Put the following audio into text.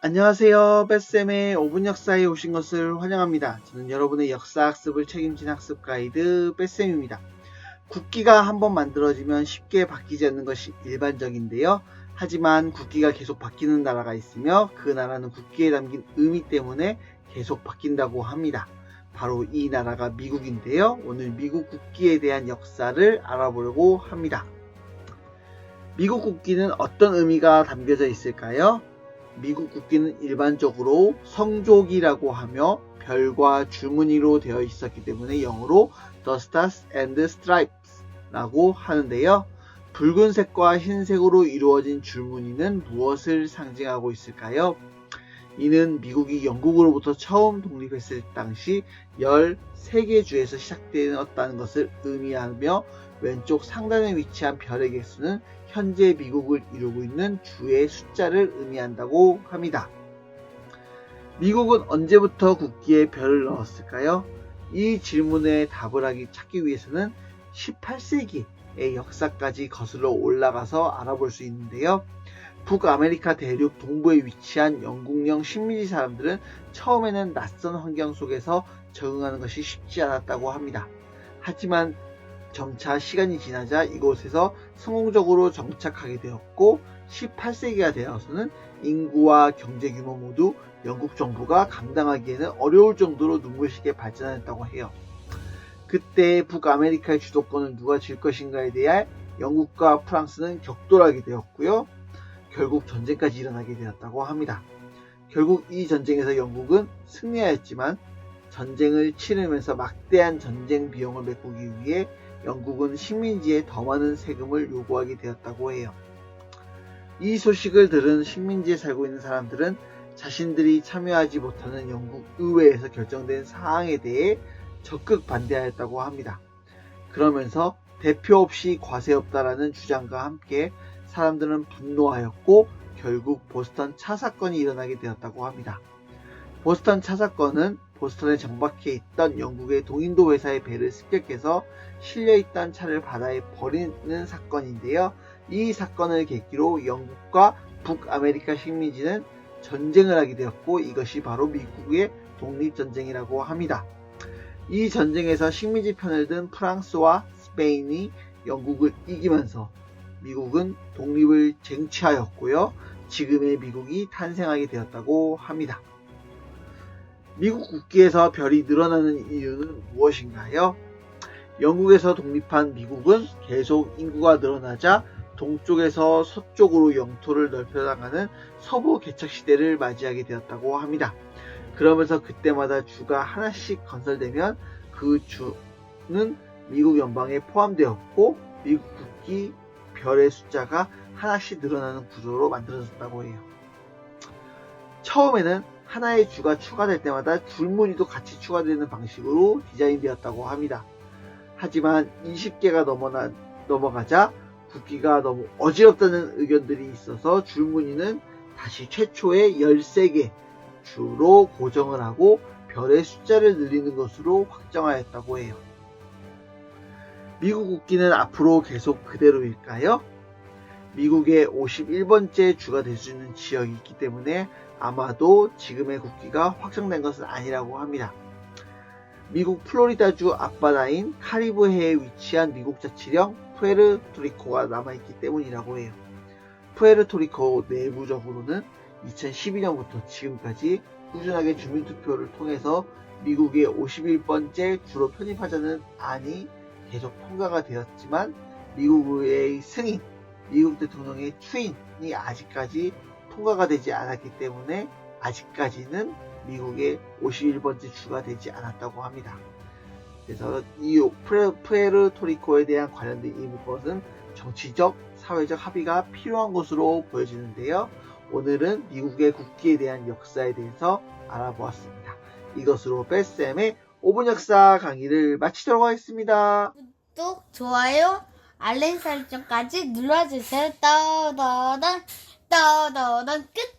안녕하세요. 뱃쌤의 5분 역사에 오신 것을 환영합니다. 저는 여러분의 역사 학습을 책임진 학습 가이드 뱃쌤입니다. 국기가 한번 만들어지면 쉽게 바뀌지 않는 것이 일반적인데요. 하지만 국기가 계속 바뀌는 나라가 있으며 그 나라는 국기에 담긴 의미 때문에 계속 바뀐다고 합니다. 바로 이 나라가 미국인데요. 오늘 미국 국기에 대한 역사를 알아보려고 합니다. 미국 국기는 어떤 의미가 담겨져 있을까요? 미국 국기는 일반적으로 성조기라고 하며 별과 줄무늬로 되어 있었기 때문에 영어로 The Stars and Stripes 라고 하는데요. 붉은색과 흰색으로 이루어진 줄무늬는 무엇을 상징하고 있을까요? 이는 미국이 영국으로부터 처음 독립했을 당시 13개 주에서 시작되었다는 것을 의미하며 왼쪽 상단에 위치한 별의 개수는 현재 미국을 이루고 있는 주의 숫자를 의미한다고 합니다. 미국은 언제부터 국기에 별을 넣었을까요? 이 질문에 답을 찾기 위해서는 18세기의 역사까지 거슬러 올라가서 알아볼 수 있는데요. 북아메리카 대륙 동부에 위치한 영국령 식민지 사람들은 처음에는 낯선 환경 속에서 적응하는 것이 쉽지 않았다고 합니다. 하지만 점차 시간이 지나자 이곳에서 성공적으로 정착하게 되었고 18세기가 되어서는 인구와 경제 규모 모두 영국 정부가 감당하기에는 어려울 정도로 눈부시게 발전했다고 해요. 그때 북아메리카의 주도권을 누가 쥘 것인가에 대해 영국과 프랑스는 격돌하게 되었고요. 결국 전쟁까지 일어나게 되었다고 합니다. 결국 이 전쟁에서 영국은 승리하였지만 전쟁을 치르면서 막대한 전쟁 비용을 메꾸기 위해 영국은 식민지에 더 많은 세금을 요구하게 되었다고 해요. 이 소식을 들은 식민지에 살고 있는 사람들은 자신들이 참여하지 못하는 영국 의회에서 결정된 사항에 대해 적극 반대하였다고 합니다. 그러면서 대표 없이 과세 없다라는 주장과 함께 사람들은 분노하였고 결국 보스턴 차 사건이 일어나게 되었다고 합니다. 보스턴 차 사건은 보스턴에 정박해 있던 영국의 동인도 회사의 배를 습격해서 실려있던 차를 바다에 버리는 사건인데요. 이 사건을 계기로 영국과 북아메리카 식민지는 전쟁을 하게 되었고 이것이 바로 미국의 독립전쟁이라고 합니다. 이 전쟁에서 식민지 편을 든 프랑스와 스페인이 영국을 이기면서 미국은 독립을 쟁취하였고요. 지금의 미국이 탄생하게 되었다고 합니다. 미국 국기에서 별이 늘어나는 이유는 무엇인가요? 영국에서 독립한 미국은 계속 인구가 늘어나자 동쪽에서 서쪽으로 영토를 넓혀나가는 서부 개척 시대를 맞이하게 되었다고 합니다. 그러면서 그때마다 주가 하나씩 건설되면 그 주는 미국 연방에 포함되었고 미국 국기 별의 숫자가 하나씩 늘어나는 구조로 만들어졌다고 해요. 처음에는 하나의 주가 추가될 때마다 줄무늬도 같이 추가되는 방식으로 디자인되었다고 합니다. 하지만 20개가 넘어가자 국기가 너무 어지럽다는 의견들이 있어서 줄무늬는 다시 최초의 13개 주로 고정을 하고 별의 숫자를 늘리는 것으로 확정하였다고 해요. 미국 국기는 앞으로 계속 그대로일까요? 미국의 51번째 주가 될 수 있는 지역이 있기 때문에 아마도 지금의 국기가 확정된 것은 아니라고 합니다. 미국 플로리다주 앞바다인 카리브해에 위치한 미국 자치령 푸에르토리코가 남아있기 때문이라고 해요. 푸에르토리코 내부적으로는 2012년부터 지금까지 꾸준하게 주민투표를 통해서 미국의 51번째 주로 편입하자는 안이 계속 통과가 되었지만 미국의 승인, 미국 대통령의 추인이 아직까지 통과가 되지 않았기 때문에 아직까지는 미국의 51번째 주가 되지 않았다고 합니다. 그래서 이 푸에르토리코에 대한 관련된 이 것은 정치적, 사회적 합의가 필요한 것으로 보여지는데요. 오늘은 미국의 국기에 대한 역사에 대해서 알아보았습니다. 이것으로 뱃쌤의 5분 역사 강의를 마치도록 하겠습니다. 구독, 좋아요, 알림 설정까지 눌러주세요. 떠더던 끝!